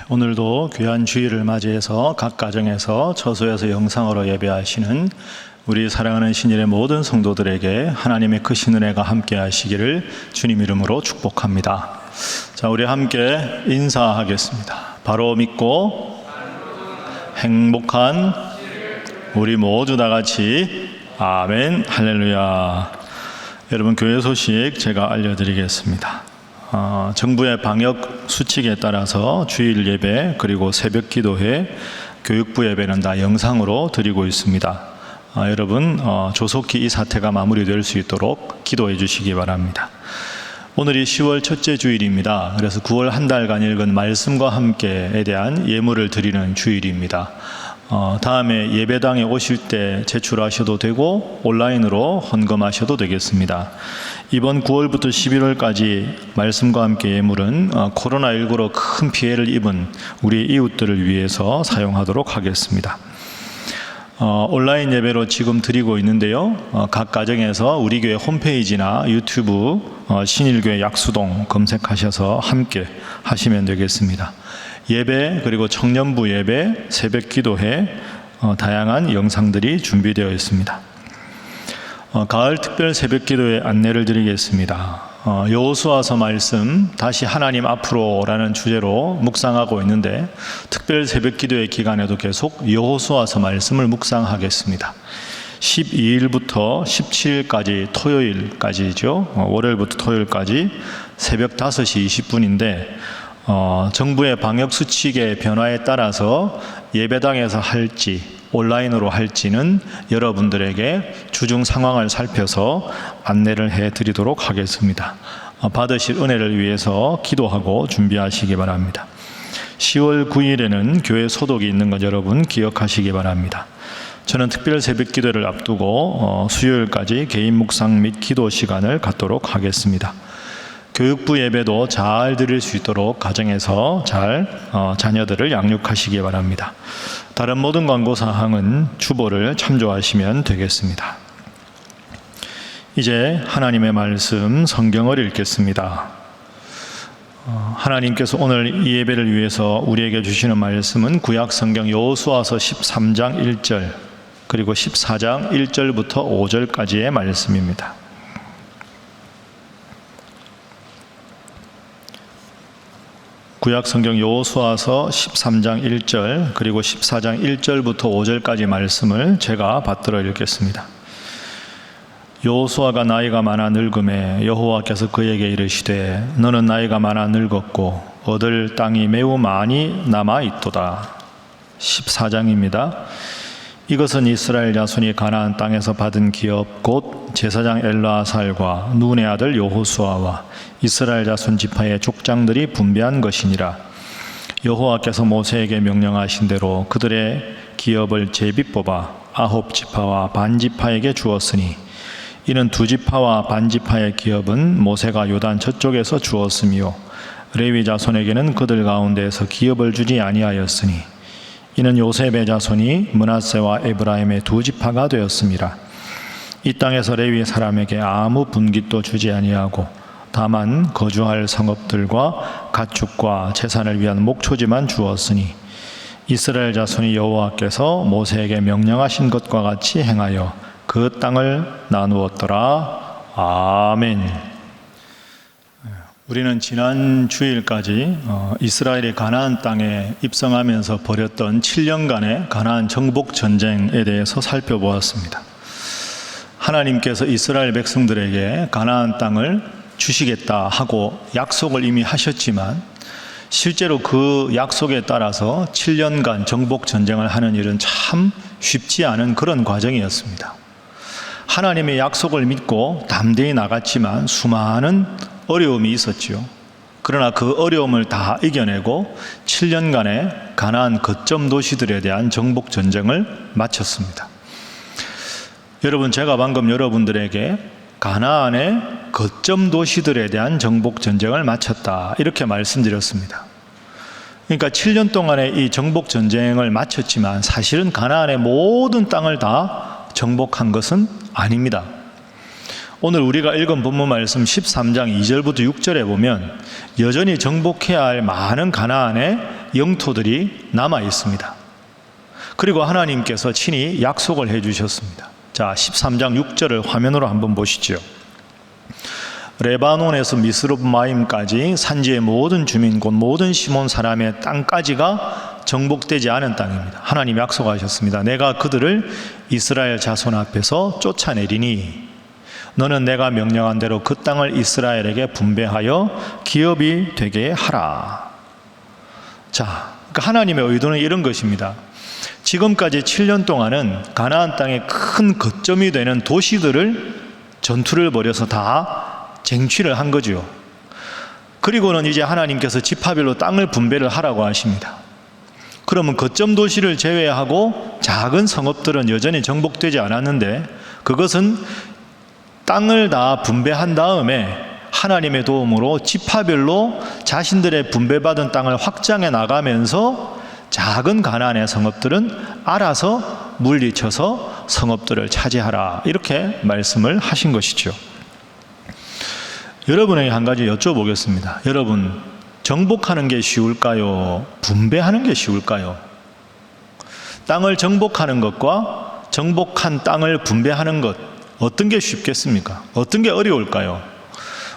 오늘도 귀한 주일을 맞이해서 각 가정에서 처소에서 영상으로 예배하시는 우리 사랑하는 신일의 모든 성도들에게 하나님의 크신 은혜가 함께 하시기를 주님 이름으로 축복합니다. 자, 우리 함께 인사하겠습니다. 바로 믿고 행복한 우리 모두 다 같이 아멘 할렐루야. 여러분, 교회 소식 제가 알려드리겠습니다. 정부의 방역 수칙에 따라서 주일 예배 그리고 새벽 기도회, 교육부 예배는 다 영상으로 드리고 있습니다. 여러분, 조속히 이 사태가 마무리될 수 있도록 기도해 주시기 바랍니다. 오늘이 10월 첫째 주일입니다. 그래서 9월 한 달간 읽은 말씀과 함께에 대한 예물을 드리는 주일입니다. 다음에 예배당에 오실 때 제출하셔도 되고 온라인으로 헌금하셔도 되겠습니다. 이번 9월부터 11월까지 말씀과 함께 예물은 코로나19로 큰 피해를 입은 우리 이웃들을 위해서 사용하도록 하겠습니다. 온라인 예배로 지금 드리고 있는데요. 각 가정에서 우리 교회 홈페이지나 유튜브 신일교회 약수동 검색하셔서 함께 하시면 되겠습니다. 예배 그리고 청년부 예배, 새벽 기도회 다양한 영상들이 준비되어 있습니다. 가을 특별 새벽 기도회 안내를 드리겠습니다. 여호수아서 말씀 다시 하나님 앞으로라는 주제로 묵상하고 있는데 특별 새벽 기도회 기간에도 계속 여호수아서 말씀을 묵상하겠습니다. 12일부터 17일까지 토요일까지죠. 월요일부터 토요일까지 새벽 5시 20분인데 정부의 방역 수칙의 변화에 따라서 예배당에서 할지 온라인으로 할지는 여러분들에게 주중 상황을 살펴서 안내를 해드리도록 하겠습니다. 받으실 은혜를 위해서 기도하고 준비하시기 바랍니다. 10월 9일에는 교회 소독이 있는 것 여러분 기억하시기 바랍니다. 저는 특별 새벽 기도를 앞두고 수요일까지 개인 묵상 및 기도 시간을 갖도록 하겠습니다. 교육부 예배도 잘 드릴 수 있도록 가정에서 잘 자녀들을 양육하시기 바랍니다. 다른 모든 광고사항은 주보를 참조하시면 되겠습니다. 이제 하나님의 말씀 성경을 읽겠습니다. 하나님께서 오늘 이 예배를 위해서 우리에게 주시는 말씀은 구약 성경 여호수아서 13장 1절 그리고 14장 1절부터 5절까지의 말씀입니다. 구약 성경 여호수아서 13장 1절 그리고 14장 1절부터 5절까지 말씀을 제가 받들어 읽겠습니다. 여호수아가 나이가 많아 늙음에 여호와께서 그에게 이르시되 너는 나이가 많아 늙었고 얻을 땅이 매우 많이 남아 있도다. 14장입니다. 이것은 이스라엘 자손이 가나안 땅에서 받은 기업 곧 제사장 엘르아살과 눈의 아들 여호수아와 이스라엘 자손 지파의 족장들이 분배한 것이니라. 여호와께서 모세에게 명령하신 대로 그들의 기업을 제비 뽑아 9지파와 반지파에게 주었으니 이는 2지파와 반지파의 기업은 모세가 요단 저쪽에서 주었으며 레위 자손에게는 그들 가운데에서 기업을 주지 아니하였으니 이는 요셉의 자손이 므낫세와 에브라임의 2지파가 되었음이라. 이 땅에서 레위 사람에게 아무 분깃도 주지 아니하고 다만 거주할 성읍들과 가축과 재산을 위한 목초지만 주었으니 이스라엘 자손이 여호와께서 모세에게 명령하신 것과 같이 행하여 그 땅을 나누었더라. 아멘. 우리는 지난 주일까지 이스라엘이 가나안 땅에 입성하면서 벌였던 7년간의 가나안 정복 전쟁에 대해서 살펴보았습니다. 하나님께서 이스라엘 백성들에게 가나안 땅을 주시겠다 하고 약속을 이미 하셨지만 실제로 그 약속에 따라서 7년간 정복 전쟁을 하는 일은 참 쉽지 않은 그런 과정이었습니다. 하나님의 약속을 믿고 담대히 나갔지만 수많은 어려움이 있었죠. 그러나 그 어려움을 다 이겨내고 7년간의 가나안 거점 도시들에 대한 정복 전쟁을 마쳤습니다. 여러분, 제가 방금 여러분들에게 가나안의 거점 도시들에 대한 정복 전쟁을 마쳤다 이렇게 말씀드렸습니다. 그러니까 7년 동안의 이 정복 전쟁을 마쳤지만 사실은 가나안의 모든 땅을 다 정복한 것은 아닙니다. 오늘 우리가 읽은 본문 말씀 13장 2절부터 6절에 보면 여전히 정복해야 할 많은 가나안의 영토들이 남아 있습니다. 그리고 하나님께서 친히 약속을 해주셨습니다. 자, 13장 6절을 화면으로 한번 보시죠. 레바논에서 미스롭마임까지 산지의 모든 주민 곧 모든 시몬 사람의 땅까지가 정복되지 않은 땅입니다. 하나님 약속하셨습니다. 내가 그들을 이스라엘 자손 앞에서 쫓아내리니 너는 내가 명령한 대로 그 땅을 이스라엘에게 분배하여 기업이 되게 하라. 자, 그러니까 하나님의 의도는 이런 것입니다. 지금까지 7년 동안은 가나안 땅의 큰 거점이 되는 도시들을 전투를 벌여서 다 쟁취를 한 거죠. 그리고는 이제 하나님께서 지파별로 땅을 분배를 하라고 하십니다. 그러면 거점 도시를 제외하고 작은 성읍들은 여전히 정복되지 않았는데 그것은 땅을 다 분배한 다음에 하나님의 도움으로 지파별로 자신들의 분배받은 땅을 확장해 나가면서 작은 가나안의 성읍들은 알아서 물리쳐서 성읍들을 차지하라, 이렇게 말씀을 하신 것이죠. 여러분에게 한 가지 여쭤보겠습니다. 여러분, 정복하는 게 쉬울까요? 분배하는 게 쉬울까요? 땅을 정복하는 것과 정복한 땅을 분배하는 것, 어떤 게 쉽겠습니까? 어떤 게 어려울까요?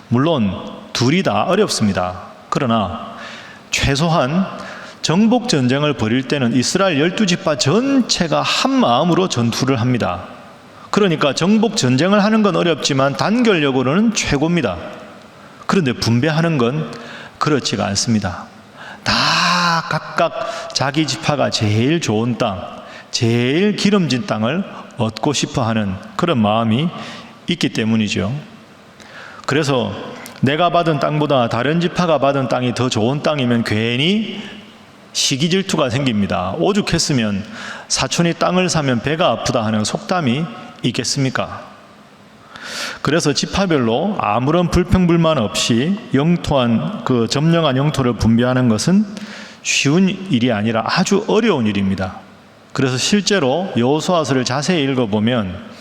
물론 둘이 다 어렵습니다. 그러나 최소한 정복 전쟁을 벌일 때는 이스라엘 12지파 전체가 한 마음으로 전투를 합니다. 그러니까 정복 전쟁을 하는 건 어렵지만 단결력으로는 최고입니다. 그런데 분배하는 건 그렇지가 않습니다. 다 각각 자기 지파가 제일 좋은 땅, 제일 기름진 땅을 얻고 싶어 하는 그런 마음이 있기 때문이죠. 그래서 내가 받은 땅보다 다른 지파가 받은 땅이 더 좋은 땅이면 괜히 시기 질투가 생깁니다. 오죽했으면 사촌이 땅을 사면 배가 아프다 하는 속담이 있겠습니까? 그래서 지파별로 아무런 불평불만 없이 영토한 그 점령한 영토를 분배하는 것은 쉬운 일이 아니라 아주 어려운 일입니다. 그래서 실제로 여호수아서를 자세히 읽어보면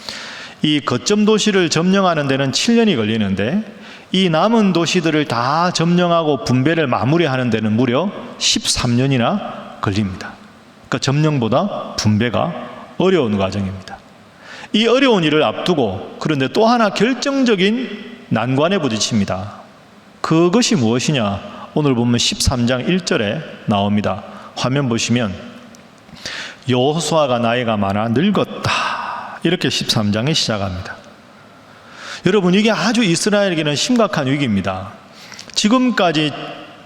이 거점 도시를 점령하는 데는 7년이 걸리는데 이 남은 도시들을 다 점령하고 분배를 마무리하는 데는 무려 13년이나 걸립니다. 그러니까 점령보다 분배가 어려운 과정입니다. 이 어려운 일을 앞두고 그런데 또 하나 결정적인 난관에 부딪힙니다. 그것이 무엇이냐? 오늘 보면 13장 1절에 나옵니다. 화면 보시면 여호수아가 나이가 많아 늙었다, 이렇게 13장에 시작합니다. 여러분, 이게 아주 이스라엘에게는 심각한 위기입니다. 지금까지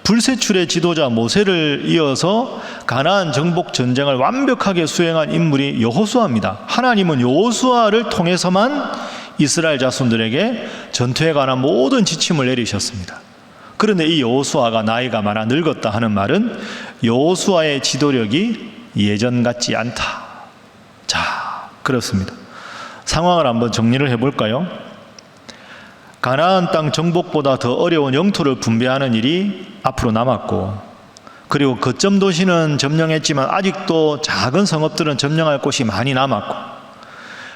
불세출의 지도자 모세를 이어서 가나안 정복 전쟁을 완벽하게 수행한 인물이 여호수아입니다. 하나님은 여호수아를 통해서만 이스라엘 자손들에게 전투에 관한 모든 지침을 내리셨습니다. 그런데 이 여호수아가 나이가 많아 늙었다 하는 말은 여호수아의 지도력이 예전 같지 않다. 자, 그렇습니다. 상황을 한번 정리를 해볼까요? 가나안 땅 정복보다 더 어려운 영토를 분배하는 일이 앞으로 남았고, 그리고 거점 도시는 점령했지만 아직도 작은 성읍들은 점령할 곳이 많이 남았고,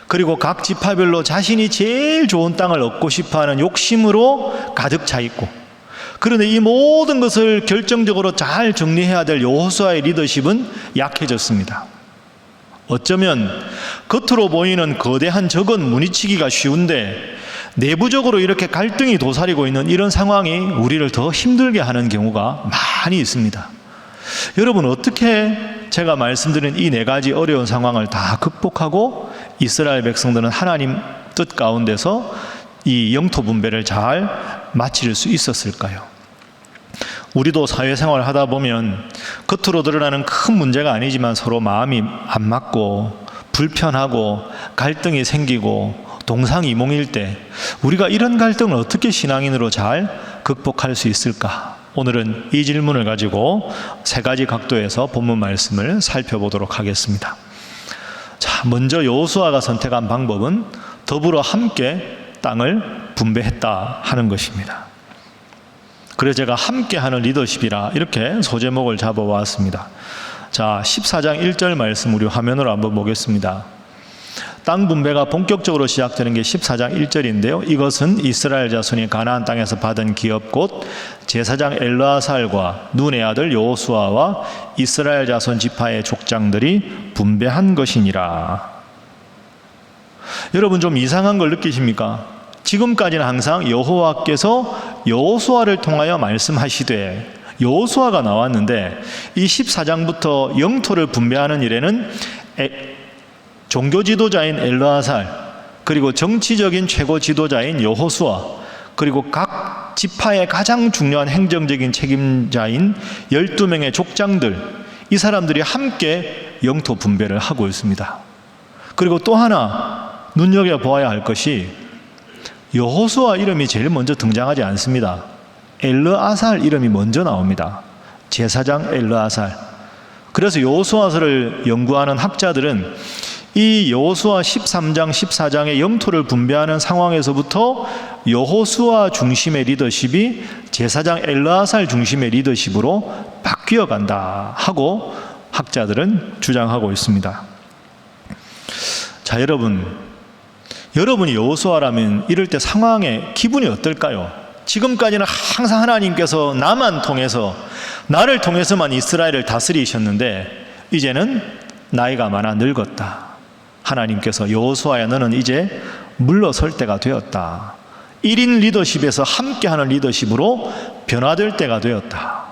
그리고 각 지파별로 자신이 제일 좋은 땅을 얻고 싶어하는 욕심으로 가득 차 있고, 그런데 이 모든 것을 결정적으로 잘 정리해야 될 여호수아의 리더십은 약해졌습니다. 어쩌면 겉으로 보이는 거대한 적은 무너뜨리기가 쉬운데 내부적으로 이렇게 갈등이 도사리고 있는 이런 상황이 우리를 더 힘들게 하는 경우가 많이 있습니다. 여러분, 어떻게 제가 말씀드린 이 네 가지 어려운 상황을 다 극복하고 이스라엘 백성들은 하나님 뜻 가운데서 이 영토 분배를 잘 마칠 수 있었을까요? 우리도 사회생활을 하다 보면 겉으로 드러나는 큰 문제가 아니지만 서로 마음이 안 맞고 불편하고 갈등이 생기고 동상이몽일 때 우리가 이런 갈등을 어떻게 신앙인으로 잘 극복할 수 있을까? 오늘은 이 질문을 가지고 세 가지 각도에서 본문 말씀을 살펴보도록 하겠습니다. 자, 먼저 여호수아가 선택한 방법은 더불어 함께 땅을 분배했다 하는 것입니다. 그래서 제가 함께하는 리더십이라 이렇게 소제목을 잡아왔습니다. 자, 14장 1절 말씀 우리 화면으로 한번 보겠습니다. 땅 분배가 본격적으로 시작되는 게 14장 1절인데요. 이것은 이스라엘 자손이 가나안 땅에서 받은 기업 곧 제사장 엘르아살과 눈의 아들 여호수아와 이스라엘 자손 지파의 족장들이 분배한 것이니라. 여러분 좀 이상한 걸 느끼십니까? 지금까지는 항상 여호와께서 여호수아를 통하여 말씀하시되 여호수아가 나왔는데 이 14장부터 영토를 분배하는 일에는 종교 지도자인 엘르아살, 그리고 정치적인 최고 지도자인 여호수아, 그리고 각 지파의 가장 중요한 행정적인 책임자인 12명의 족장들, 이 사람들이 함께 영토 분배를 하고 있습니다. 그리고 또 하나 눈여겨보아야 할 것이 여호수아 이름이 제일 먼저 등장하지 않습니다. 엘르아살 이름이 먼저 나옵니다. 제사장 엘르아살. 그래서 여호수아서를 연구하는 학자들은 이 여호수아 13장, 14장의 영토를 분배하는 상황에서부터 여호수아 중심의 리더십이 제사장 엘르아살 중심의 리더십으로 바뀌어 간다 하고 학자들은 주장하고 있습니다. 자, 여러분이 여호수아라면 이럴 때 상황의 기분이 어떨까요? 지금까지는 항상 하나님께서 나만 통해서, 나를 통해서만 이스라엘을 다스리셨는데 이제는 나이가 많아 늙었다. 하나님께서 여호수아야 너는 이제 물러설 때가 되었다. 1인 리더십에서 함께하는 리더십으로 변화될 때가 되었다.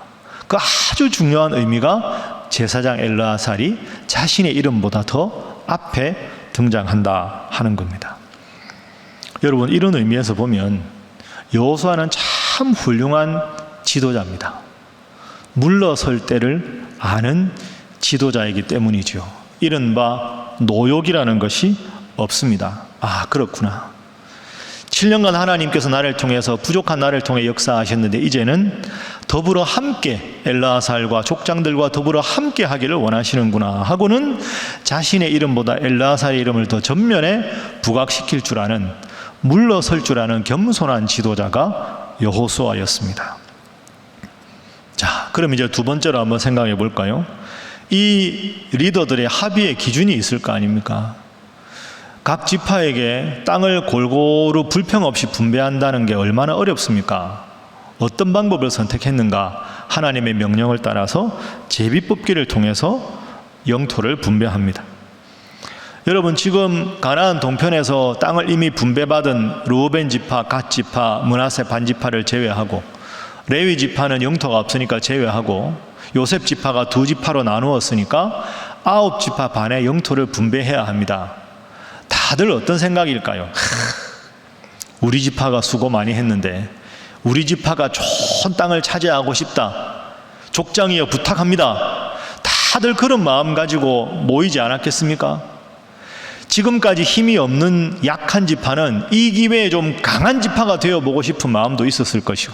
그 아주 중요한 의미가 제사장 엘르아살이 자신의 이름보다 더 앞에 등장한다 하는 겁니다. 여러분, 이런 의미에서 보면 여호수아는 참 훌륭한 지도자입니다. 물러설 때를 아는 지도자이기 때문이죠. 이른바 노욕이라는 것이 없습니다. 아, 그렇구나. 7년간 하나님께서 나를 통해서, 부족한 나를 통해 역사하셨는데 이제는 더불어 함께 엘르아살과 족장들과 더불어 함께 하기를 원하시는구나 하고는 자신의 이름보다 엘르아살의 이름을 더 전면에 부각시킬 줄 아는, 물러설 줄 아는 겸손한 지도자가 여호수아였습니다. 자, 그럼 이제 두 번째로 한번 생각해 볼까요? 이 리더들의 합의의 기준이 있을 거 아닙니까? 각 지파에게 땅을 골고루 불평 없이 분배한다는 게 얼마나 어렵습니까? 어떤 방법을 선택했는가? 하나님의 명령을 따라서 제비뽑기를 통해서 영토를 분배합니다. 여러분, 지금 가나안 동편에서 땅을 이미 분배받은 르우벤 지파, 갓 지파, 므낫세 반 지파를 제외하고, 레위 지파는 영토가 없으니까 제외하고, 요셉 지파가 두 지파로 나누었으니까 9지파 반의 영토를 분배해야 합니다. 다들 어떤 생각일까요? 우리 지파가 수고 많이 했는데 우리 지파가 좋은 땅을 차지하고 싶다. 족장이여 부탁합니다. 다들 그런 마음 가지고 모이지 않았겠습니까? 지금까지 힘이 없는 약한 지파는 이 기회에 좀 강한 지파가 되어보고 싶은 마음도 있었을 것이고,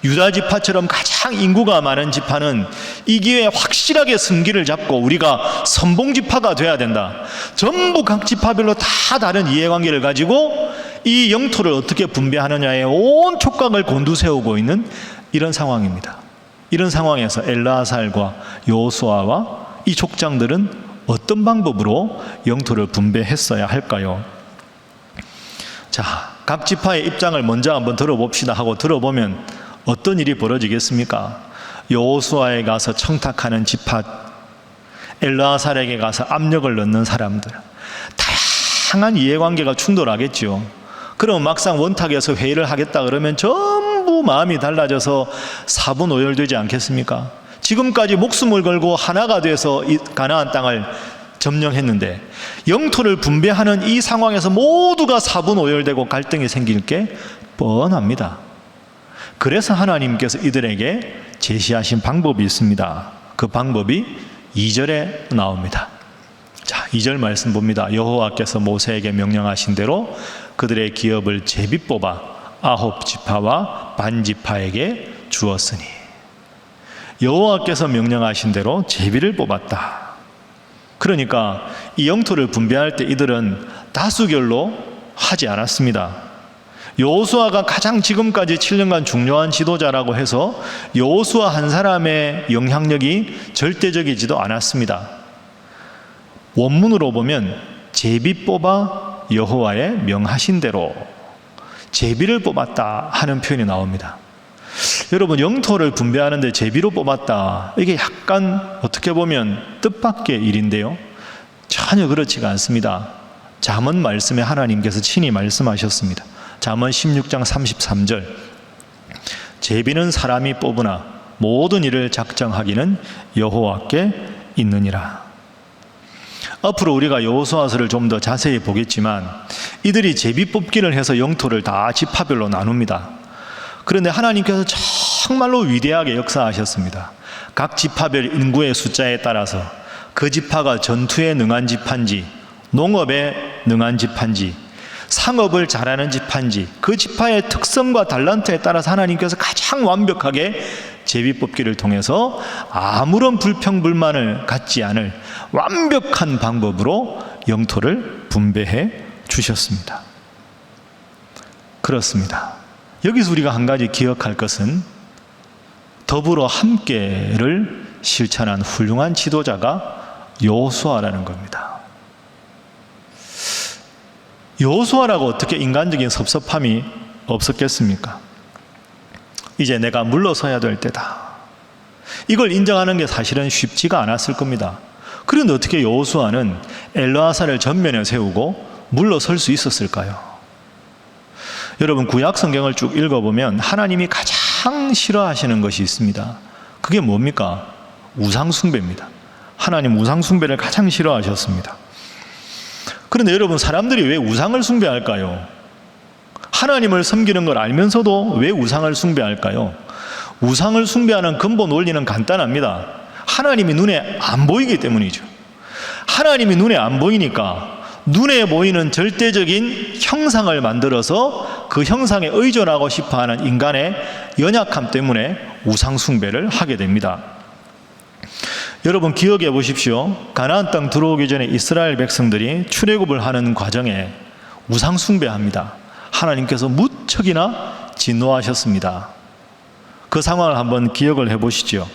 유다 지파처럼 가장 인구가 많은 지파는 이 기회에 확실하게 승기를 잡고 우리가 선봉 지파가 돼야 된다. 전부 각 지파별로 다 다른 이해관계를 가지고 이 영토를 어떻게 분배하느냐에 온 촉각을 곤두세우고 있는 이런 상황입니다. 이런 상황에서 엘르아살과 여호수아와 이 족장들은 어떤 방법으로 영토를 분배했어야 할까요? 자, 각 지파의 입장을 먼저 한번 들어봅시다 하고 들어보면 어떤 일이 벌어지겠습니까? 여호수아에 가서 청탁하는 지파, 엘르아살에게 가서 압력을 넣는 사람들, 다양한 이해관계가 충돌하겠죠. 그럼 막상 원탁에서 회의를 하겠다 그러면 전부 마음이 달라져서 사분오열되지 않겠습니까? 지금까지 목숨을 걸고 하나가 돼서 이 가나안 땅을 점령했는데 영토를 분배하는 이 상황에서 모두가 사분오열되고 갈등이 생길 게 뻔합니다. 그래서 하나님께서 이들에게 제시하신 방법이 있습니다. 그 방법이 2절에 나옵니다. 자, 2절 말씀 봅니다. 여호와께서 모세에게 명령하신 대로 그들의 기업을 제비 뽑아 9지파와 반지파에게 주었으니. 여호와께서 명령하신 대로 제비를 뽑았다. 그러니까 이 영토를 분배할 때 이들은 다수결로 하지 않았습니다. 여호수아가 가장 지금까지 7년간 중요한 지도자라고 해서 여호수아 한 사람의 영향력이 절대적이지도 않았습니다. 원문으로 보면 제비 뽑아 여호와의 명하신 대로, 제비를 뽑았다 하는 표현이 나옵니다. 여러분, 영토를 분배하는데 제비로 뽑았다, 이게 약간 어떻게 보면 뜻밖의 일인데요, 전혀 그렇지가 않습니다. 잠언 말씀에 하나님께서 친히 말씀하셨습니다. 잠언 16장 33절, 제비는 사람이 뽑으나 모든 일을 작정하기는 여호와께 있느니라. 앞으로 우리가 여호수아서를 좀 더 자세히 보겠지만 이들이 제비 뽑기를 해서 영토를 다 지파별로 나눕니다. 그런데 하나님께서 정말로 위대하게 역사하셨습니다. 각 지파별 인구의 숫자에 따라서 그 지파가 전투에 능한 지파인지, 농업에 능한 지파인지, 상업을 잘하는 지파인지, 그 지파의 특성과 달란트에 따라서 하나님께서 가장 완벽하게 제비 뽑기를 통해서 아무런 불평불만을 갖지 않을 완벽한 방법으로 영토를 분배해 주셨습니다. 그렇습니다. 여기서 우리가 한 가지 기억할 것은 더불어 함께를 실천한 훌륭한 지도자가 여호수아라는 겁니다. 여호수아라고 어떻게 인간적인 섭섭함이 없었겠습니까? 이제 내가 물러서야 될 때다, 이걸 인정하는 게 사실은 쉽지가 않았을 겁니다. 그런데 어떻게 여호수아는 엘르아사를 전면에 세우고 물러설 수 있었을까요? 여러분, 구약 성경을 쭉 읽어보면 하나님이 가장 싫어하시는 것이 있습니다. 그게 뭡니까? 우상숭배입니다. 하나님 우상숭배를 가장 싫어하셨습니다. 그런데 여러분, 사람들이 왜 우상을 숭배할까요? 하나님을 섬기는 걸 알면서도 왜 우상을 숭배할까요? 우상을 숭배하는 근본 원리는 간단합니다. 하나님이 눈에 안 보이기 때문이죠. 하나님이 눈에 안 보이니까 눈에 보이는 절대적인 형상을 만들어서 그 형상에 의존하고 싶어하는 인간의 연약함 때문에 우상 숭배를 하게 됩니다. 여러분, 기억해 보십시오. 가나안 땅 들어오기 전에 이스라엘 백성들이 출애굽을 하는 과정에 우상 숭배합니다. 하나님께서 무척이나 진노하셨습니다. 그 상황을 한번 기억을 해 보시죠.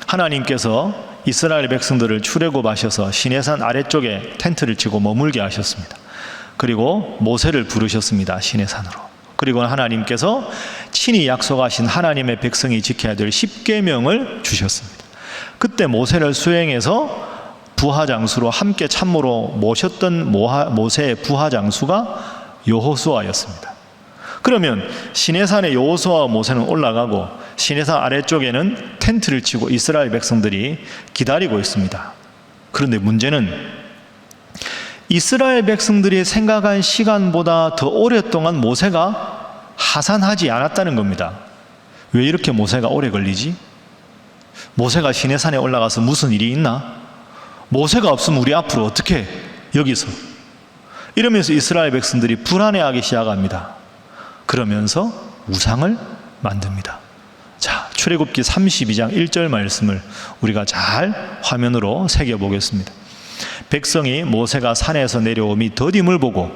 하나님께서 이스라엘 백성들을 출애굽하셔서 시내산 아래쪽에 텐트를 치고 머물게 하셨습니다. 그리고 모세를 부르셨습니다. 시내산으로. 그리고 하나님께서 친히 약속하신 하나님의 백성이 지켜야 될 10계명을 주셨습니다. 그때 모세를 수행해서 부하장수로 함께 참모로 모셨던 모세의 부하장수가 여호수아였습니다. 그러면 시내산에 여호수아와 모세는 올라가고 시내산 아래쪽에는 텐트를 치고 이스라엘 백성들이 기다리고 있습니다. 그런데 문제는 이스라엘 백성들이 생각한 시간보다 더 오랫동안 모세가 하산하지 않았다는 겁니다. 왜 이렇게 모세가 오래 걸리지? 모세가 시내산에 올라가서 무슨 일이 있나? 모세가 없으면 우리 앞으로 어떻게 여기서? 이러면서 이스라엘 백성들이 불안해하기 시작합니다. 그러면서 우상을 만듭니다. 자, 출애굽기 32장 1절 말씀을 우리가 잘 화면으로 새겨보겠습니다. 백성이 모세가 산에서 내려오미 더딤을 보고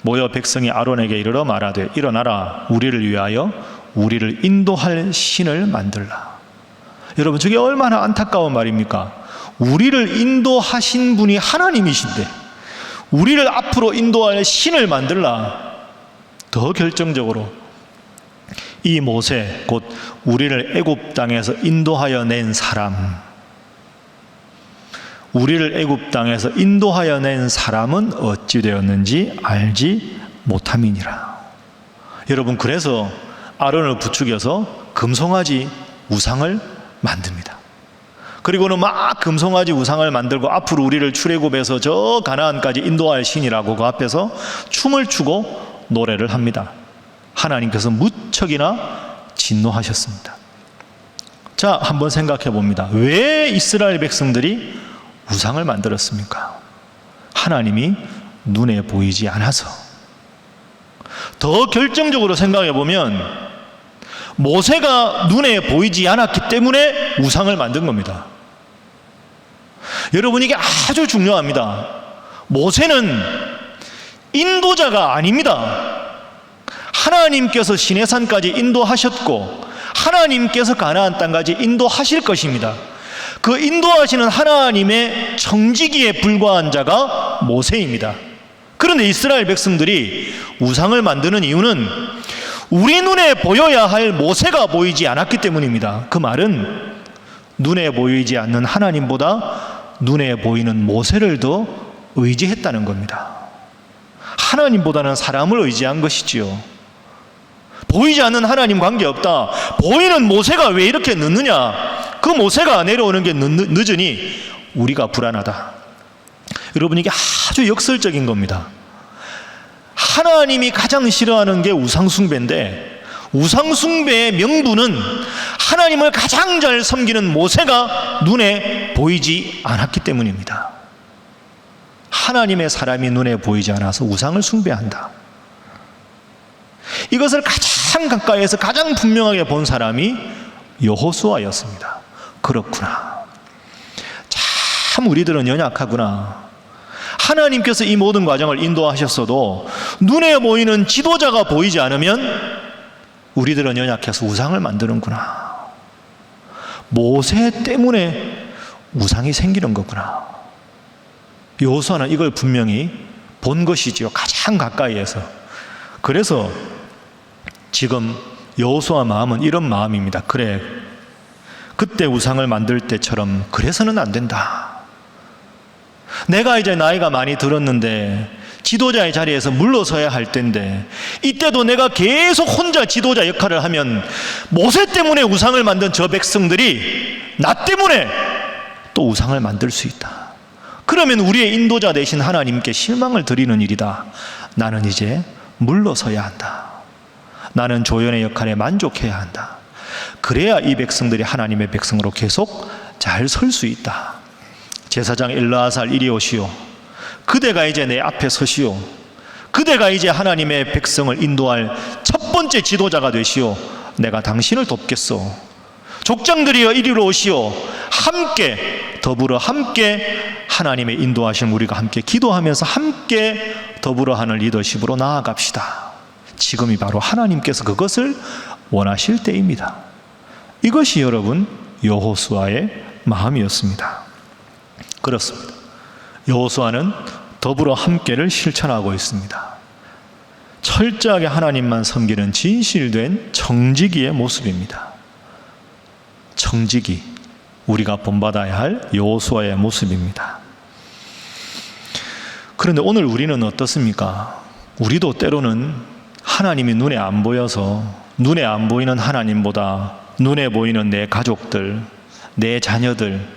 모여 백성이 아론에게 이르러 말하되 일어나라, 우리를 위하여 우리를 인도할 신을 만들라. 여러분, 저게 얼마나 안타까운 말입니까? 우리를 인도하신 분이 하나님이신데 우리를 앞으로 인도할 신을 만들라. 더 결정적으로 이 모세, 곧 우리를 애굽 땅에서 인도하여 낸 사람, 우리를 애굽 땅에서 인도하여 낸 사람은 어찌 되었는지 알지 못함이니라. 여러분, 그래서 아론을 부추겨서 금송아지 우상을 만듭니다. 그리고는 막 금송아지 우상을 만들고 앞으로 우리를 출애굽해서 저 가나안까지 인도할 신이라고 그 앞에서 춤을 추고 노래를 합니다. 하나님께서 무척이나 진노하셨습니다. 자, 한번 생각해 봅니다. 왜 이스라엘 백성들이 우상을 만들었습니까? 하나님이 눈에 보이지 않아서. 더 결정적으로 생각해 보면 모세가 눈에 보이지 않았기 때문에 우상을 만든 겁니다. 여러분, 이게 아주 중요합니다. 모세는 인도자가 아닙니다. 하나님께서 시내산까지 인도하셨고 하나님께서 가나안 땅까지 인도하실 것입니다. 그 인도하시는 하나님의 청지기에 불과한 자가 모세입니다. 그런데 이스라엘 백성들이 우상을 만드는 이유는 우리 눈에 보여야 할 모세가 보이지 않았기 때문입니다. 그 말은 눈에 보이지 않는 하나님보다 눈에 보이는 모세를 더 의지했다는 겁니다. 하나님보다는 사람을 의지한 것이지요. 보이지 않는 하나님 관계없다. 보이는 모세가 왜 이렇게 늦느냐? 그 모세가 내려오는 게 늦으니 우리가 불안하다. 여러분, 이게 아주 역설적인 겁니다. 하나님이 가장 싫어하는 게 우상숭배인데, 우상숭배의 명분은 하나님을 가장 잘 섬기는 모세가 눈에 보이지 않았기 때문입니다. 하나님의 사람이 눈에 보이지 않아서 우상을 숭배한다. 이것을 가장 가까이에서 가장 분명하게 본 사람이 여호수아였습니다. 그렇구나. 참 우리들은 연약하구나. 하나님께서 이 모든 과정을 인도하셨어도 눈에 보이는 지도자가 보이지 않으면 우리들은 연약해서 우상을 만드는구나. 모세 때문에 우상이 생기는 거구나. 여호수아는 이걸 분명히 본 것이지요. 가장 가까이에서. 그래서 지금 여호수아 마음은 이런 마음입니다. 그래, 그때 우상을 만들 때처럼 그래서는 안 된다. 내가 이제 나이가 많이 들었는데 지도자의 자리에서 물러서야 할 텐데, 이때도 내가 계속 혼자 지도자 역할을 하면 모세 때문에 우상을 만든 저 백성들이 나 때문에 또 우상을 만들 수 있다. 그러면 우리의 인도자 되신 하나님께 실망을 드리는 일이다. 나는 이제 물러서야 한다. 나는 조연의 역할에 만족해야 한다. 그래야 이 백성들이 하나님의 백성으로 계속 잘 설 수 있다. 제사장 엘르아살 이리 오시오. 그대가 이제 내 앞에 서시오. 그대가 이제 하나님의 백성을 인도할 첫 번째 지도자가 되시오. 내가 당신을 돕겠소. 족장들이여 이리로 오시오. 함께 더불어 함께 하나님의 인도하심 우리가 함께 기도하면서 함께 더불어 하는 리더십으로 나아갑시다. 지금이 바로 하나님께서 그것을 원하실 때입니다. 이것이 여러분 여호수아의 마음이었습니다. 그렇습니다. 여호수아는 더불어 함께를 실천하고 있습니다. 철저하게 하나님만 섬기는 진실된 청지기의 모습입니다. 청지기, 우리가 본받아야 할 여호수아의 모습입니다. 그런데 오늘 우리는 어떻습니까? 우리도 때로는 하나님이 눈에 안 보여서 눈에 안 보이는 하나님보다 눈에 보이는 내 가족들, 내 자녀들,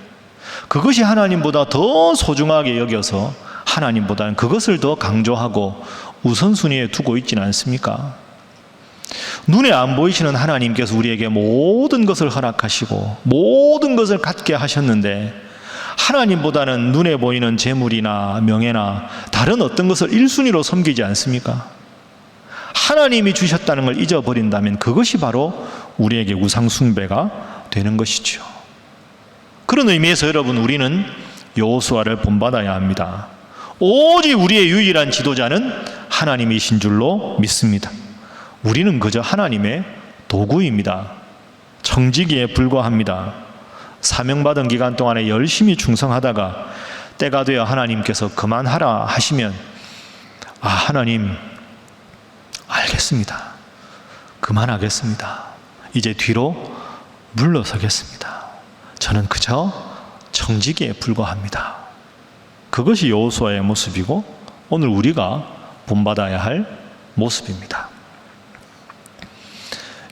그것이 하나님보다 더 소중하게 여겨서 하나님보다는 그것을 더 강조하고 우선순위에 두고 있지는 않습니까? 눈에 안 보이시는 하나님께서 우리에게 모든 것을 허락하시고 모든 것을 갖게 하셨는데, 하나님보다는 눈에 보이는 재물이나 명예나 다른 어떤 것을 1순위로 섬기지 않습니까? 하나님이 주셨다는 걸 잊어버린다면 그것이 바로 우리에게 우상숭배가 되는 것이죠. 그런 의미에서 여러분, 우리는 여호수아를 본받아야 합니다. 오직 우리의 유일한 지도자는 하나님이신 줄로 믿습니다. 우리는 그저 하나님의 도구입니다. 청지기에 불과합니다. 사명받은 기간 동안에 열심히 충성하다가 때가 되어 하나님께서 그만하라 하시면, 아, 하나님 알겠습니다. 그만하겠습니다. 이제 뒤로 물러서겠습니다. 저는 그저 청지기에 불과합니다. 그것이 여호수아의 모습이고 오늘 우리가 본받아야 할 모습입니다.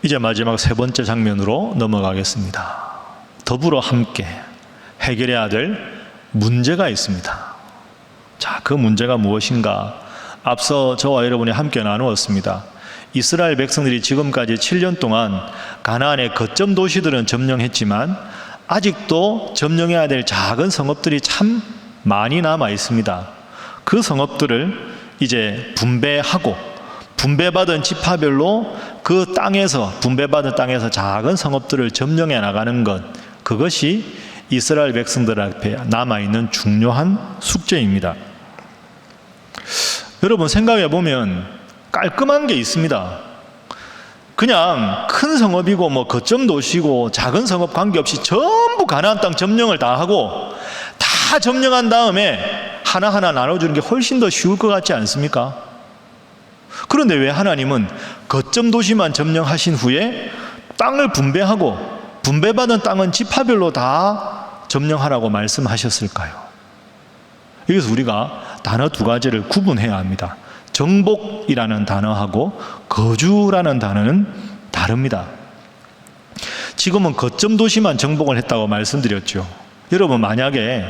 이제 마지막 세 번째 장면으로 넘어가겠습니다. 더불어 함께 해결해야 될 문제가 있습니다. 자, 그 문제가 무엇인가? 앞서 저와 여러분이 함께 나누었습니다. 이스라엘 백성들이 지금까지 7년 동안 가나안의 거점 도시들은 점령했지만 아직도 점령해야 될 작은 성읍들이 참 많이 남아 있습니다. 그 성읍들을 이제 분배하고 분배받은 지파별로 그 땅에서, 분배받은 땅에서 작은 성읍들을 점령해 나가는 것, 그것이 이스라엘 백성들 앞에 남아있는 중요한 숙제입니다. 여러분, 생각해 보면 깔끔한 게 있습니다. 그냥 큰 성읍이고 뭐 거점 도시고 작은 성읍 관계없이 전부 가나안 땅 점령을 다 하고 다 점령한 다음에 하나하나 나눠주는 게 훨씬 더 쉬울 것 같지 않습니까? 그런데 왜 하나님은 거점 도시만 점령하신 후에 땅을 분배하고 분배받은 땅은 지파별로 다 점령하라고 말씀하셨을까요? 여기서 우리가 단어 두 가지를 구분해야 합니다. 정복이라는 단어하고 거주라는 단어는 다릅니다. 지금은 거점 도시만 정복을 했다고 말씀드렸죠. 여러분, 만약에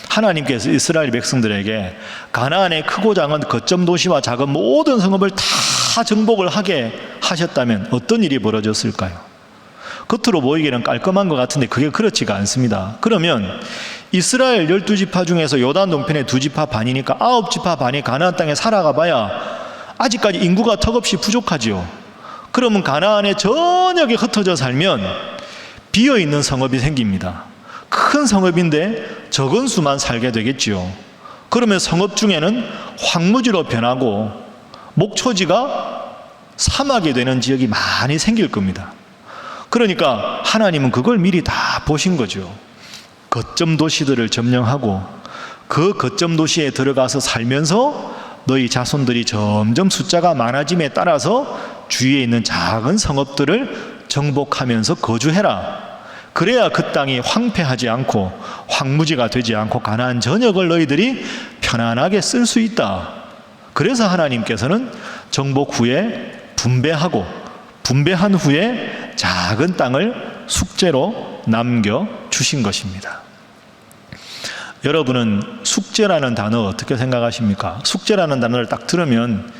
하나님께서 이스라엘 백성들에게 가나안의 크고 작은 거점 도시와 작은 모든 성읍을 다 정복을 하게 하셨다면 어떤 일이 벌어졌을까요? 겉으로 보이기는 깔끔한 것 같은데 그게 그렇지가 않습니다. 그러면 이스라엘 12지파 중에서 요단 동편의 2지파 반이니까 9지파 반이 가나안 땅에 살아가 봐야 아직까지 인구가 턱없이 부족하지요. 그러면 가나안의 전역에 흩어져 살면 비어있는 성읍이 생깁니다. 큰 성읍인데 적은 수만 살게 되겠지요. 그러면 성읍 중에는 황무지로 변하고 목초지가 사막이 되는 지역이 많이 생길 겁니다. 그러니까 하나님은 그걸 미리 다 보신 거죠. 거점 도시들을 점령하고 그 거점 도시에 들어가서 살면서 너희 자손들이 점점 숫자가 많아짐에 따라서 주위에 있는 작은 성읍들을 정복하면서 거주해라. 그래야 그 땅이 황폐하지 않고 황무지가 되지 않고 가나안 전역을 너희들이 편안하게 쓸 수 있다. 그래서 하나님께서는 정복 후에 분배하고 분배한 후에 작은 땅을 숙제로 남겨주신 것입니다. 여러분은 숙제라는 단어 어떻게 생각하십니까? 숙제라는 단어를 딱 들으면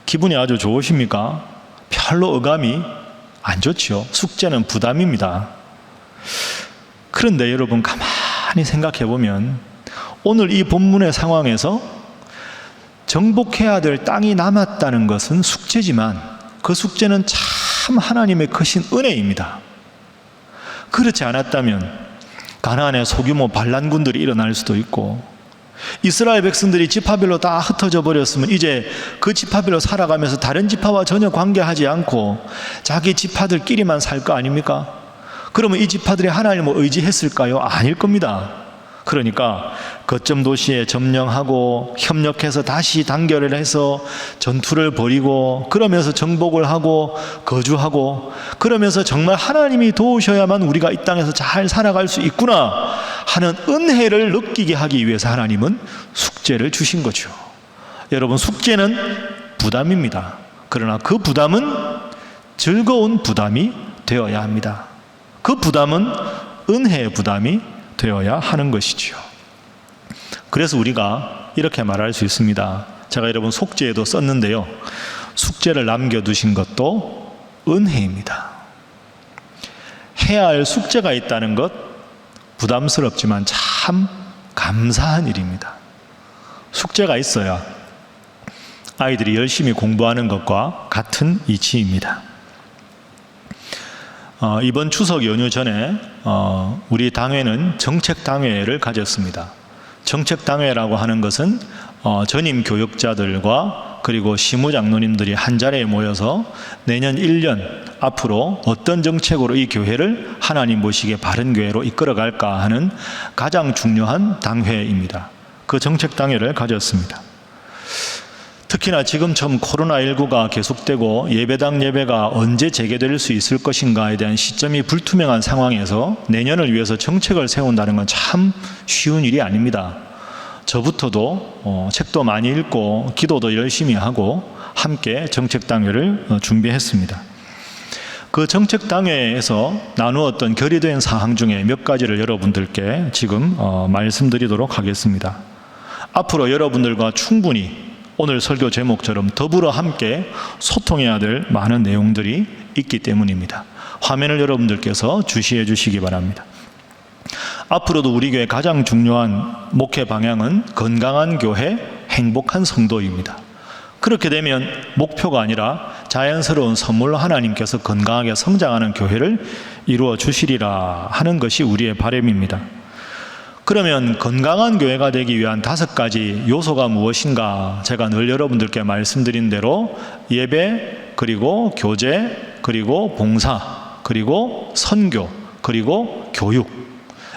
기분이 아주 좋으십니까? 별로 어감이 안 좋죠. 숙제는 부담입니다. 그런데 여러분, 가만히 생각해 보면 오늘 이 본문의 상황에서 정복해야 될 땅이 남았다는 것은 숙제지만 그 숙제는 참 하나님의 크신 은혜입니다. 그렇지 않았다면 가나안에 소규모 반란군들이 일어날 수도 있고 이스라엘 백성들이 지파별로 다 흩어져 버렸으면 이제 그 지파별로 살아가면서 다른 지파와 전혀 관계하지 않고 자기 지파들끼리만 살 거 아닙니까? 그러면 이 지파들이 하나님을 의지했을까요? 아닐 겁니다. 그러니까 거점 도시에 점령하고 협력해서 다시 단결을 해서 전투를 벌이고 그러면서 정복을 하고 거주하고 그러면서 정말 하나님이 도우셔야만 우리가 이 땅에서 잘 살아갈 수 있구나 하는 은혜를 느끼게 하기 위해서 하나님은 숙제를 주신 거죠. 여러분, 숙제는 부담입니다. 그러나 그 부담은 즐거운 부담이 되어야 합니다. 그 부담은 은혜의 부담이 되어야 하는 것이지요. 그래서 우리가 이렇게 말할 수 있습니다. 제가 여러분 속죄에도 썼는데요. 숙제를 남겨두신 것도 은혜입니다. 해야 할 숙제가 있다는 것 부담스럽지만 참 감사한 일입니다. 숙제가 있어야 아이들이 열심히 공부하는 것과 같은 이치입니다. 이번 추석 연휴 전에 우리 당회는 정책당회를 가졌습니다. 정책당회라고 하는 것은 전임 교육자들과 그리고 시무장로님들이 한 자리에 모여서 내년 1년 앞으로 어떤 정책으로 이 교회를 하나님 보시기에 바른 교회로 이끌어갈까 하는 가장 중요한 당회입니다. 그 정책당회를 가졌습니다. 특히나 지금처럼 코로나19가 계속되고 예배당 예배가 언제 재개될 수 있을 것인가에 대한 시점이 불투명한 상황에서 내년을 위해서 정책을 세운다는 건 참 쉬운 일이 아닙니다. 저부터도 책도 많이 읽고 기도도 열심히 하고 함께 정책당회를 준비했습니다. 그 정책당회에서 나누었던 결의된 사항 중에 몇 가지를 여러분들께 지금 말씀드리도록 하겠습니다. 앞으로 여러분들과 충분히 오늘 설교 제목처럼 더불어 함께 소통해야 될 많은 내용들이 있기 때문입니다. 화면을 여러분들께서 주시해 주시기 바랍니다. 앞으로도 우리 교회 가장 중요한 목회 방향은 건강한 교회, 행복한 성도입니다. 그렇게 되면 목표가 아니라 자연스러운 선물로 하나님께서 건강하게 성장하는 교회를 이루어 주시리라 하는 것이 우리의 바람입니다. 그러면 건강한 교회가 되기 위한 5가지 요소가 무엇인가? 제가 늘 여러분들께 말씀드린 대로 예배, 그리고 교제, 그리고 봉사, 그리고 선교, 그리고 교육,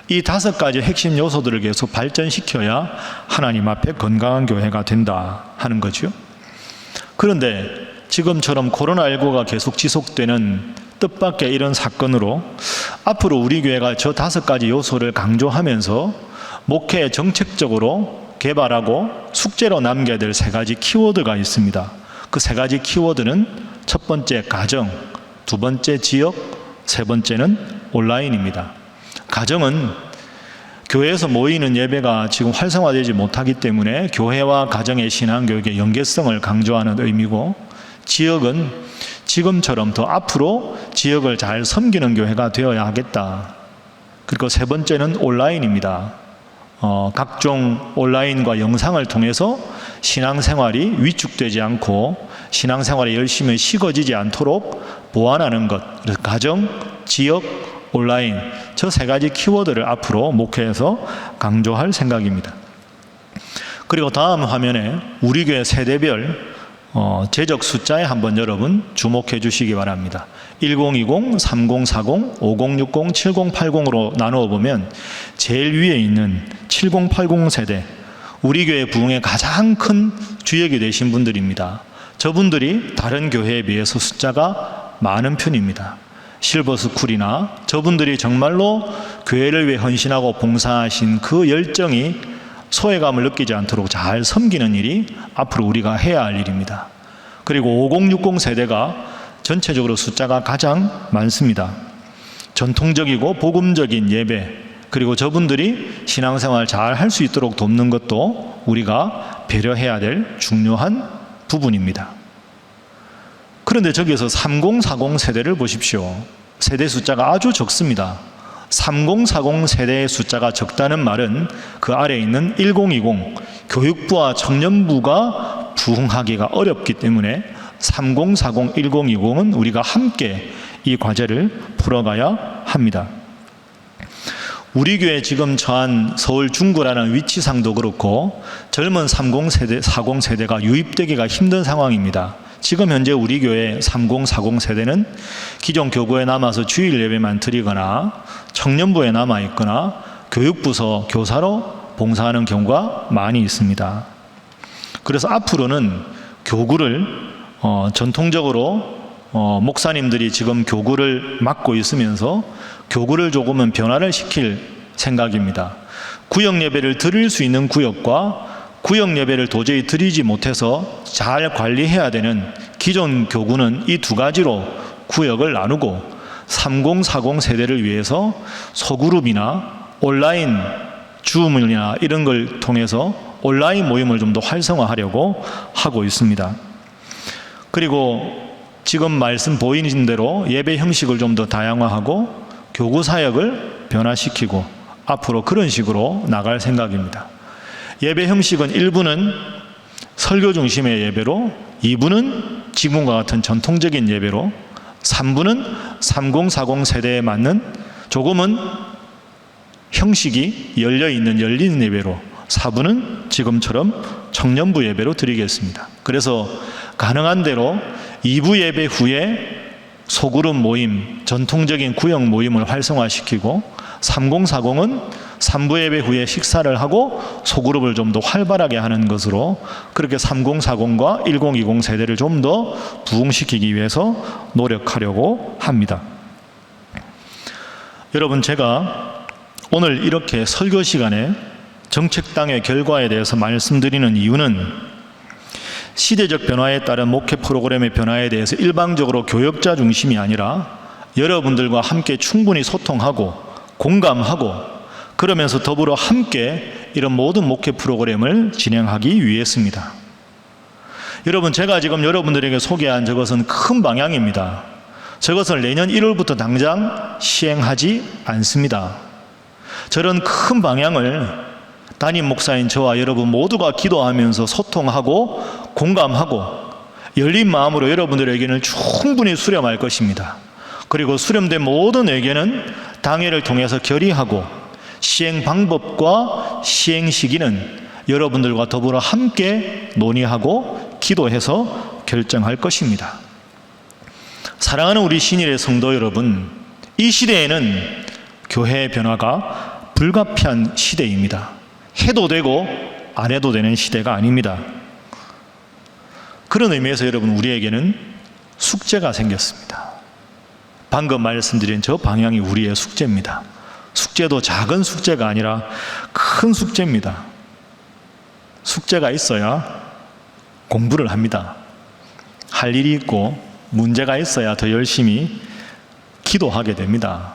이 5가지 핵심 요소들을 계속 발전시켜야 하나님 앞에 건강한 교회가 된다 하는 거죠. 그런데 지금처럼 코로나19가 계속 지속되는 뜻밖의 이런 사건으로 앞으로 우리 교회가 저 5가지 요소를 강조하면서 목회에 정책적으로 개발하고 숙제로 남겨야 될 3가지 키워드가 있습니다. 그 3가지 키워드는 첫 번째 가정, 두 번째 지역, 세 번째는 온라인입니다. 가정은 교회에서 모이는 예배가 지금 활성화되지 못하기 때문에 교회와 가정의 신앙교육의 연계성을 강조하는 의미고, 지역은 지금처럼 더 앞으로 지역을 잘 섬기는 교회가 되어야 하겠다. 그리고 세 번째는 온라인입니다. 각종 온라인과 영상을 통해서 신앙생활이 위축되지 않고 신앙생활이 열심히 식어지지 않도록 보완하는 것. 그래서 가정, 지역, 온라인, 저 3가지 키워드를 앞으로 목회에서 강조할 생각입니다. 그리고 다음 화면에 우리 교회 세대별 재적 숫자에 한번 여러분 주목해 주시기 바랍니다. 1020, 3040, 5060, 7080으로 나누어 보면 제일 위에 있는 7080 세대, 우리 교회 부흥의 가장 큰 주역이 되신 분들입니다. 저분들이 다른 교회에 비해서 숫자가 많은 편입니다. 실버스쿨이나 저분들이 정말로 교회를 위해 헌신하고 봉사하신 그 열정이 소외감을 느끼지 않도록 잘 섬기는 일이 앞으로 우리가 해야 할 일입니다. 그리고 5060 세대가 전체적으로 숫자가 가장 많습니다. 전통적이고 복음적인 예배, 그리고 저분들이 신앙생활 잘 할 수 있도록 돕는 것도 우리가 배려해야 될 중요한 부분입니다. 그런데 저기에서 3040 세대를 보십시오. 세대 숫자가 아주 적습니다. 3040 세대의 숫자가 적다는 말은 그 아래에 있는 1020 교육부와 청년부가 부흥하기가 어렵기 때문에 3040, 1020은 우리가 함께 이 과제를 풀어가야 합니다. 우리 교회 지금 처한 서울 중구라는 위치상도 그렇고 젊은 40 세대가 유입되기가 힘든 상황입니다. 지금 현재 우리 교회 30, 40 세대는 기존 교구에 남아서 주일 예배만 드리거나 청년부에 남아있거나 교육부서 교사로 봉사하는 경우가 많이 있습니다. 그래서 앞으로는 교구를 전통적으로 목사님들이 지금 교구를 맡고 있으면서 교구를 조금은 변화를 시킬 생각입니다. 구역 예배를 드릴 수 있는 구역과 구역 예배를 도저히 드리지 못해서 잘 관리해야 되는 기존 교구는 이 2가지로 구역을 나누고 30, 40 세대를 위해서 소그룹이나 온라인 줌이나 이런 걸 통해서 온라인 모임을 좀 더 활성화하려고 하고 있습니다. 그리고 지금 말씀 보이는 대로 예배 형식을 좀 더 다양화하고 교구 사역을 변화시키고 앞으로 그런 식으로 나갈 생각입니다. 예배 형식은 1부는 설교 중심의 예배로, 2부는 지금과 같은 전통적인 예배로, 3부는 30, 40 세대에 맞는 조금은 형식이 열려있는 열린 예배로, 4부는 지금처럼 청년부 예배로 드리겠습니다. 그래서 가능한 대로 2부 예배 후에 소그룹 모임, 전통적인 구역 모임을 활성화시키고 3040은 3부 예배 후에 식사를 하고 소그룹을 좀 더 활발하게 하는 것으로 그렇게 3040과 1020 세대를 좀 더 부흥시키기 위해서 노력하려고 합니다. 여러분, 제가 오늘 이렇게 설교 시간에 정책당의 결과에 대해서 말씀드리는 이유는 시대적 변화에 따른 목회 프로그램의 변화에 대해서 일방적으로 교역자 중심이 아니라 여러분들과 함께 충분히 소통하고 공감하고 그러면서 더불어 함께 이런 모든 목회 프로그램을 진행하기 위해서입니다. 여러분, 제가 지금 여러분들에게 소개한 저것은 큰 방향입니다. 저것을 내년 1월부터 당장 시행하지 않습니다. 저런 큰 방향을 담임 목사인 저와 여러분 모두가 기도하면서 소통하고 공감하고 열린 마음으로 여러분들의 의견을 충분히 수렴할 것입니다. 그리고 수렴된 모든 의견은 당회를 통해서 결의하고 시행 방법과 시행 시기는 여러분들과 더불어 함께 논의하고 기도해서 결정할 것입니다. 사랑하는 우리 신일의 성도 여러분, 이 시대에는 교회의 변화가 불가피한 시대입니다. 해도 되고 안 해도 되는 시대가 아닙니다. 그런 의미에서 여러분, 우리에게는 숙제가 생겼습니다. 방금 말씀드린 저 방향이 우리의 숙제입니다. 숙제도 작은 숙제가 아니라 큰 숙제입니다. 숙제가 있어야 공부를 합니다. 할 일이 있고 문제가 있어야 더 열심히 기도하게 됩니다.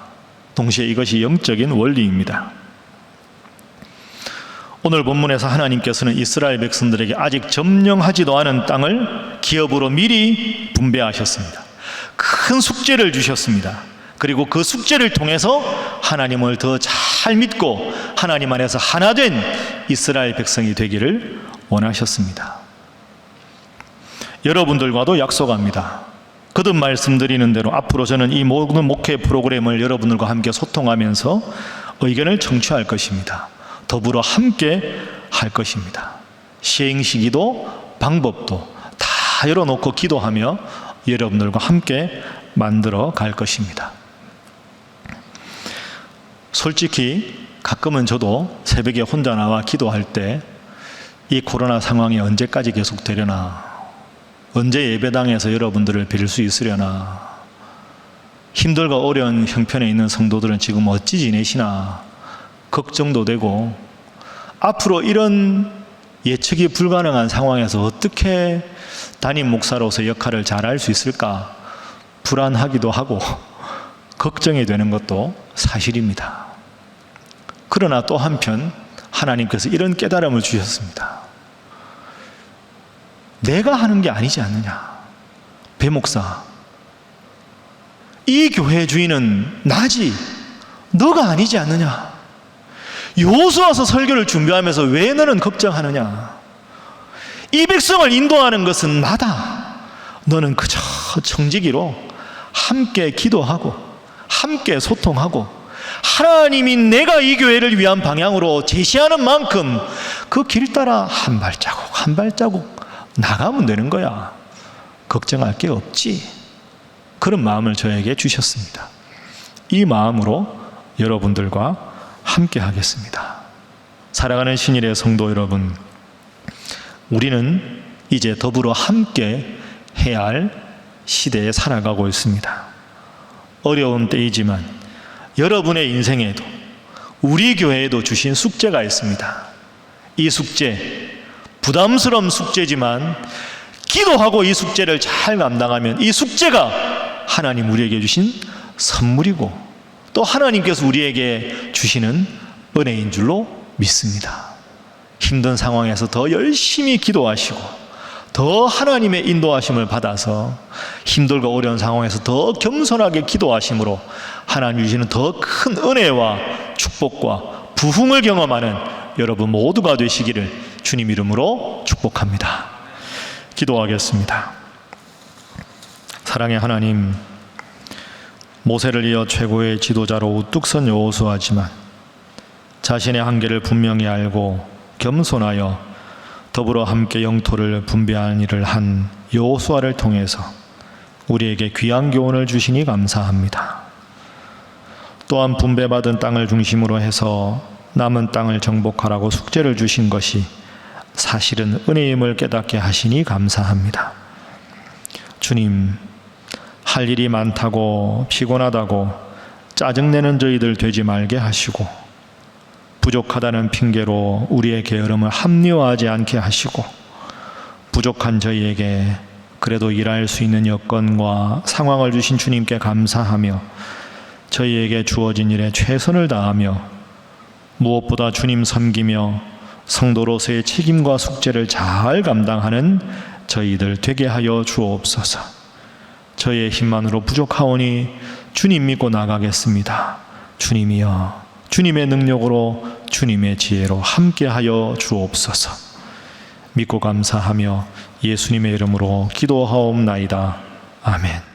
동시에 이것이 영적인 원리입니다. 오늘 본문에서 하나님께서는 이스라엘 백성들에게 아직 점령하지도 않은 땅을 기업으로 미리 분배하셨습니다. 큰 숙제를 주셨습니다. 그리고 그 숙제를 통해서 하나님을 더 잘 믿고 하나님 안에서 하나 된 이스라엘 백성이 되기를 원하셨습니다. 여러분들과도 약속합니다. 거듭 말씀드리는 대로 앞으로 저는 이 모든 목회 프로그램을 여러분들과 함께 소통하면서 의견을 청취할 것입니다. 더불어 함께 할 것입니다. 시행 시기도 방법도 다 열어놓고 기도하며 여러분들과 함께 만들어 갈 것입니다. 솔직히 가끔은 저도 새벽에 혼자 나와 기도할 때 이 코로나 상황이 언제까지 계속되려나, 언제 예배당에서 여러분들을 뵐 수 있으려나, 힘들고 어려운 형편에 있는 성도들은 지금 어찌 지내시나 걱정도 되고, 앞으로 이런 예측이 불가능한 상황에서 어떻게 담임 목사로서 역할을 잘할 수 있을까 불안하기도 하고 걱정이 되는 것도 사실입니다. 그러나 또 한편 하나님께서 이런 깨달음을 주셨습니다. 내가 하는 게 아니지 않느냐. 배 목사, 이 교회 주인은 나지 너가 아니지 않느냐. 여호수아서 설교를 준비하면서 왜 너는 걱정하느냐. 이 백성을 인도하는 것은 나다. 너는 그저 청지기로 함께 기도하고 함께 소통하고 하나님이 내가 이 교회를 위한 방향으로 제시하는 만큼 그 길 따라 한 발자국 한 발자국 나가면 되는 거야. 걱정할 게 없지. 그런 마음을 저에게 주셨습니다. 이 마음으로 여러분들과 함께 하겠습니다. 사랑하는 신일의 성도 여러분, 우리는 이제 더불어 함께 해야 할 시대에 살아가고 있습니다. 어려운 때이지만 여러분의 인생에도 우리 교회에도 주신 숙제가 있습니다. 이 숙제, 부담스러운 숙제지만 기도하고 이 숙제를 잘 감당하면 이 숙제가 하나님 우리에게 주신 선물이고 또 하나님께서 우리에게 주시는 은혜인 줄로 믿습니다. 힘든 상황에서 더 열심히 기도하시고 더 하나님의 인도하심을 받아서 힘들고 어려운 상황에서 더 겸손하게 기도하심으로 하나님 주시는 더 큰 은혜와 축복과 부흥을 경험하는 여러분 모두가 되시기를 주님 이름으로 축복합니다. 기도하겠습니다. 사랑의 하나님, 모세를 이어 최고의 지도자로 우뚝 선 여호수아지만 자신의 한계를 분명히 알고 겸손하여 더불어 함께 영토를 분배하는 일을 한 여호수아를 통해서 우리에게 귀한 교훈을 주시니 감사합니다. 또한 분배받은 땅을 중심으로 해서 남은 땅을 정복하라고 숙제를 주신 것이 사실은 은혜임을 깨닫게 하시니 감사합니다. 주님, 할 일이 많다고 피곤하다고 짜증내는 저희들 되지 말게 하시고 부족하다는 핑계로 우리의 게으름을 합리화하지 않게 하시고 부족한 저희에게 그래도 일할 수 있는 여건과 상황을 주신 주님께 감사하며 저희에게 주어진 일에 최선을 다하며 무엇보다 주님 섬기며 성도로서의 책임과 숙제를 잘 감당하는 저희들 되게 하여 주옵소서. 저희의 힘만으로 부족하오니 주님 믿고 나가겠습니다. 주님이여, 주님의 능력으로 주님의 지혜로 함께하여 주옵소서. 믿고 감사하며 예수님의 이름으로 기도하옵나이다. 아멘.